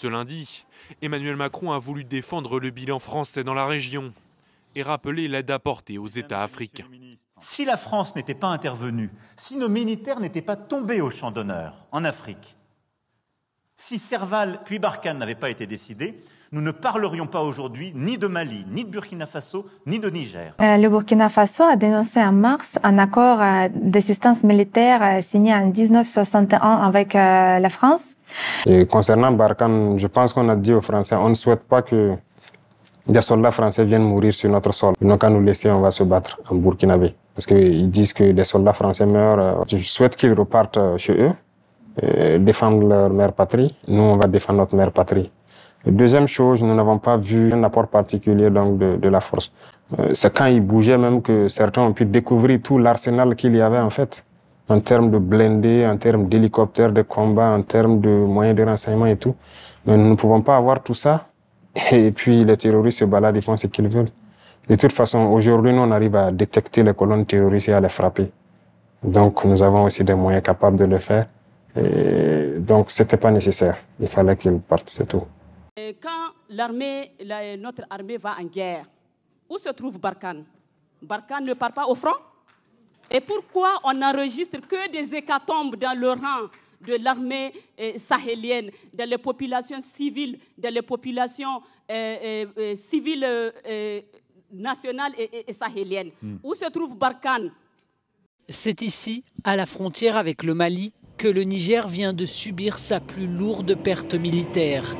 ce lundi, Emmanuel Macron a voulu défendre le bilan français dans la région et rappeler l'aide apportée aux États africains. Si la France n'était pas intervenue, si nos militaires n'étaient pas tombés au champ d'honneur en Afrique, si Serval puis Barkhane n'avaient pas été décidés, nous ne parlerions pas aujourd'hui ni de Mali, ni de Burkina Faso, ni de Niger. Le Burkina Faso a dénoncé en mars un accord d'assistance militaire signé en 1961 avec la France. Et concernant Barkhane, je pense qu'on a dit aux Français, on ne souhaite pas que des soldats français viennent mourir sur notre sol. Ils n'ont qu'à nous laisser, on va se battre en Burkinabé. Parce qu'ils disent que des soldats français meurent. Je souhaite qu'ils repartent chez eux, défendre leur mère patrie. Nous, on va défendre notre mère patrie. Deuxième chose, nous n'avons pas vu un apport particulier donc, de la force. C'est quand ils bougeaient même que certains ont pu découvrir tout l'arsenal qu'il y avait en fait, en termes de blindés, en termes d'hélicoptères de combat, en termes de moyens de renseignement et tout. Mais nous ne pouvons pas avoir tout ça. Et puis les terroristes se baladent, ils font ce qu'ils veulent. De toute façon, aujourd'hui, nous, on arrive à détecter les colonnes terroristes et à les frapper. Donc, nous avons aussi des moyens capables de le faire. Et donc, ce n'était pas nécessaire. Il fallait qu'ils partent, c'est tout. Quand notre armée va en guerre, où se trouve Barkhane? Barkhane ne part pas au front? Et pourquoi on n'enregistre que des hécatombes dans le rang de l'armée sahélienne, dans les populations civiles, dans les populations civiles nationales et sahéliennes? Où se trouve Barkhane? C'est ici, à la frontière avec le Mali, que le Niger vient de subir sa plus lourde perte militaire.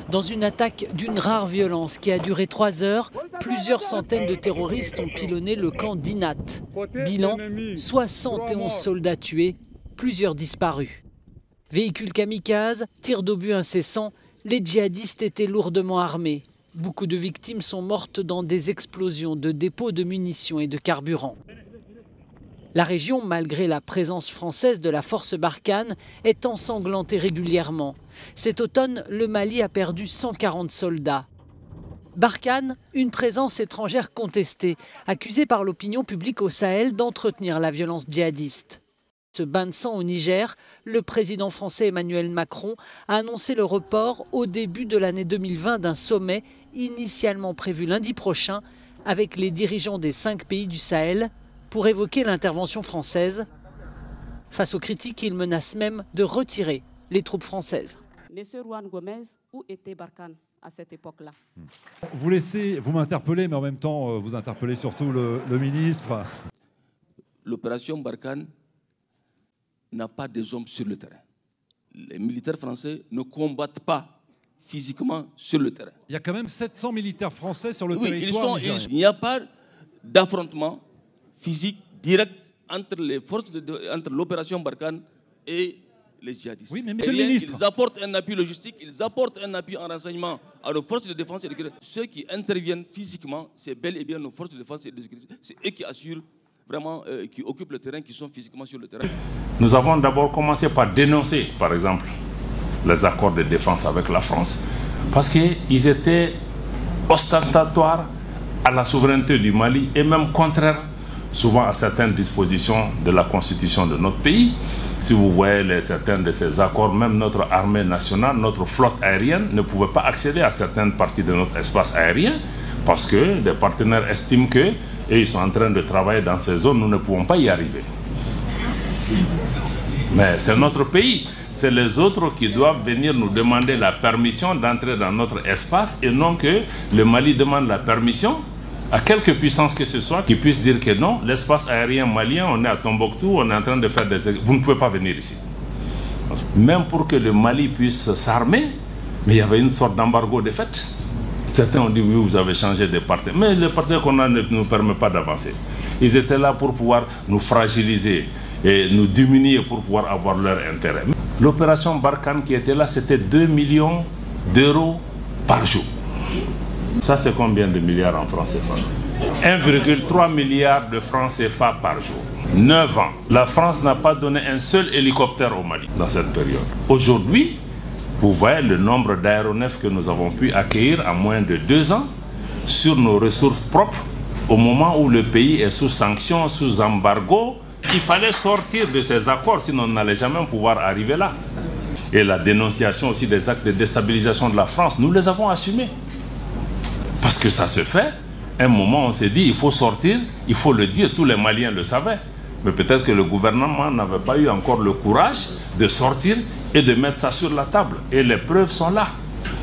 Dans une attaque d'une rare violence qui a duré 3 heures, plusieurs centaines de terroristes ont pilonné le camp d'Inat. Bilan, 71 soldats tués, plusieurs disparus. Véhicules kamikazes, tirs d'obus incessants, les djihadistes étaient lourdement armés. Beaucoup de victimes sont mortes dans des explosions de dépôts de munitions et de carburant. La région, malgré la présence française de la force Barkhane, est ensanglantée régulièrement. Cet automne, le Mali a perdu 140 soldats. Barkhane, une présence étrangère contestée, accusée par l'opinion publique au Sahel d'entretenir la violence djihadiste. Ce bain de sang au Niger, le président français Emmanuel Macron a annoncé le report au début de l'année 2020 d'un sommet initialement prévu lundi prochain avec les dirigeants des 5 pays du Sahel pour évoquer l'intervention française. Face aux critiques, il menace même de retirer les troupes françaises. Monsieur Juan Gomez, où était Barkhane à cette époque-là? Vous m'interpellez, mais en même temps, vous interpellez surtout le ministre. L'opération Barkhane n'a pas des hommes sur le terrain. Les militaires français ne combattent pas physiquement sur le terrain. Il y a quand même 700 militaires français sur le territoire. Il n'y a pas d'affrontement physique direct entre les forces entre l'opération Barkhane et les djihadistes. Oui, mais monsieur le ministre, ils apportent un appui logistique, ils apportent un appui en renseignement à nos forces de défense et de sécurité. Ceux qui interviennent physiquement, c'est bel et bien nos forces de défense et de sécurité. C'est eux qui assurent vraiment, qui occupent le terrain, qui sont physiquement sur le terrain. Nous avons d'abord commencé par dénoncer, par exemple, les accords de défense avec la France, parce qu'ils étaient ostentatoires à la souveraineté du Mali et même contraires souvent à certaines dispositions de la constitution de notre pays. Si vous voyez certains de ces accords, même notre armée nationale, notre flotte aérienne ne pouvait pas accéder à certaines parties de notre espace aérien parce que des partenaires estiment que ils sont en train de travailler dans ces zones, nous ne pouvons pas y arriver. Mais c'est notre pays, c'est les autres qui doivent venir nous demander la permission d'entrer dans notre espace et non que le Mali demande la permission à quelque puissance que ce soit qui puisse dire que non, l'espace aérien malien, on est à Tombouctou, on est en train de faire des... Vous ne pouvez pas venir ici. Même pour que le Mali puisse s'armer, mais il y avait une sorte d'embargo de fait. Certains ont dit oui, vous avez changé de partenaire. Mais le partenaire qu'on a ne nous permet pas d'avancer. Ils étaient là pour pouvoir nous fragiliser et nous diminuer pour pouvoir avoir leur intérêt. L'opération Barkhane qui était là, c'était 2 millions d'euros par jour. Ça, c'est combien de milliards en francs CFA? 1,3 milliard de francs CFA par jour. 9 ans. La France n'a pas donné un seul hélicoptère au Mali dans cette période. Aujourd'hui, vous voyez le nombre d'aéronefs que nous avons pu accueillir en moins de 2 ans sur nos ressources propres au moment où le pays est sous sanctions, sous embargo. Il fallait sortir de ces accords, sinon on n'allait jamais pouvoir arriver là. et la dénonciation aussi des actes de déstabilisation de la France, nous les avons assumés. Parce que ça se fait. À un moment, on s'est dit, il faut sortir, il faut le dire, tous les Maliens le savaient. Mais peut-être que le gouvernement n'avait pas eu encore le courage de sortir et de mettre ça sur la table. Et les preuves sont là.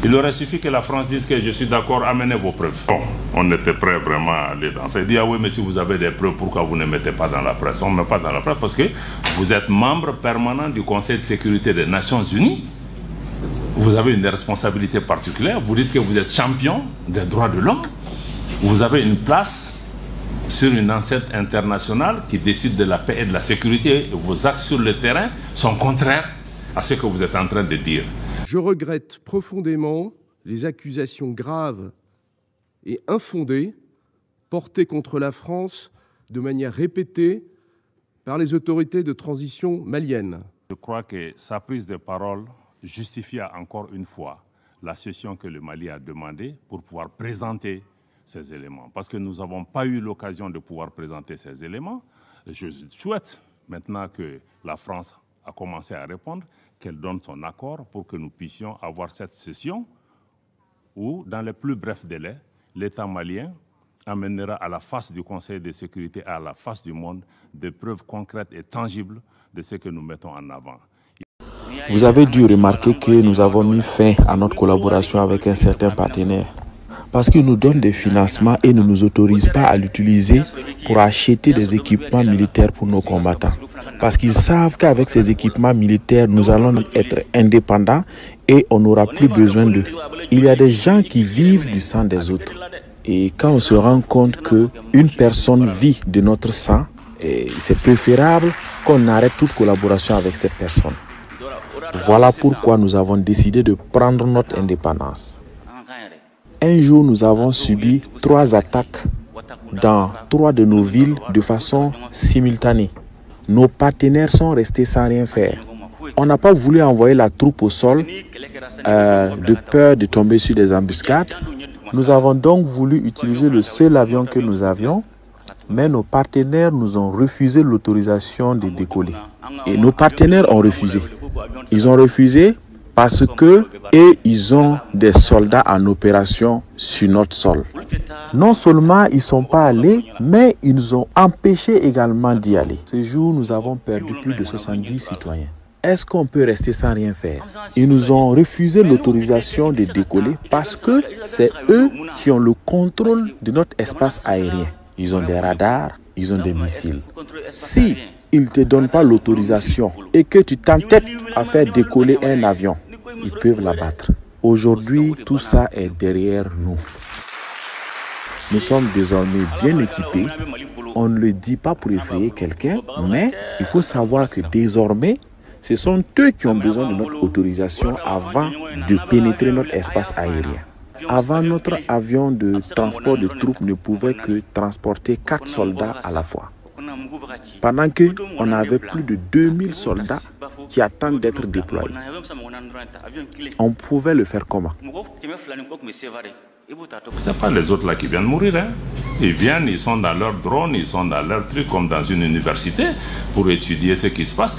Il aurait suffi que la France dise que je suis d'accord, amenez vos preuves. Bon, on était prêt vraiment à aller dans ça. Il dit, ah oui, mais si vous avez des preuves, pourquoi vous ne mettez pas dans la presse? On ne met pas dans la presse parce que vous êtes membre permanent du Conseil de sécurité des Nations Unies. Vous avez une responsabilité particulière. Vous dites que vous êtes champion des droits de l'homme. Vous avez une place sur une enceinte internationale qui décide de la paix et de la sécurité. Vos actes sur le terrain sont contraires à ce que vous êtes en train de dire. Je regrette profondément les accusations graves et infondées portées contre la France de manière répétée par les autorités de transition maliennes. Je crois que sa prise de parole justifia encore une fois la session que le Mali a demandée pour pouvoir présenter ces éléments. Parce que nous n'avons pas eu l'occasion de pouvoir présenter ces éléments. Je souhaite maintenant que la France a commencé à répondre, qu'elle donne son accord pour que nous puissions avoir cette session où, dans les plus brefs délais, l'État malien amènera à la face du Conseil de sécurité, à la face du monde, des preuves concrètes et tangibles de ce que nous mettons en avant. Vous avez dû remarquer que nous avons mis fin à notre collaboration avec un certain partenaire parce qu'il nous donne des financements et ne nous autorise pas à l'utiliser pour acheter des équipements militaires pour nos combattants. Parce qu'ils savent qu'avec ces équipements militaires, nous allons être indépendants et on n'aura plus besoin d'eux. Il y a des gens qui vivent du sang des autres. Et quand on se rend compte qu'une personne vit de notre sang, c'est préférable qu'on arrête toute collaboration avec cette personne. Voilà pourquoi nous avons décidé de prendre notre indépendance. Un jour, nous avons subi 3 attaques dans 3 de nos villes de façon simultanée. Nos partenaires sont restés sans rien faire. On n'a pas voulu envoyer la troupe au sol de peur de tomber sur des embuscades. Nous avons donc voulu utiliser le seul avion que nous avions, mais nos partenaires nous ont refusé l'autorisation de décoller. Et nos partenaires ont refusé. Ils ont refusé parce que ils ont des soldats en opération sur notre sol. Non seulement ils ne sont pas allés, mais ils nous ont empêchés également d'y aller. Ce jour, nous avons perdu plus de 70 citoyens. Est-ce qu'on peut rester sans rien faire? Ils nous ont refusé l'autorisation de décoller parce que c'est eux qui ont le contrôle de notre espace aérien. Ils ont des radars, ils ont des missiles. Si ils ne te donnent pas l'autorisation et que tu t'entêtes à faire décoller un avion, ils peuvent l'abattre. Aujourd'hui, tout ça est derrière nous. Nous sommes désormais bien équipés. On ne le dit pas pour effrayer quelqu'un, mais il faut savoir que désormais, ce sont eux qui ont besoin de notre autorisation avant de pénétrer notre espace aérien. Avant, notre avion de transport de troupes ne pouvait que transporter 4 soldats à la fois. Pendant qu'on avait plus de 2000 soldats qui attendent d'être déployés. On pouvait le faire comment? Ce n'est pas les autres là qui viennent mourir. Hein. Ils viennent, ils sont dans leur drone, ils sont dans leur truc comme dans une université pour étudier ce qui se passe.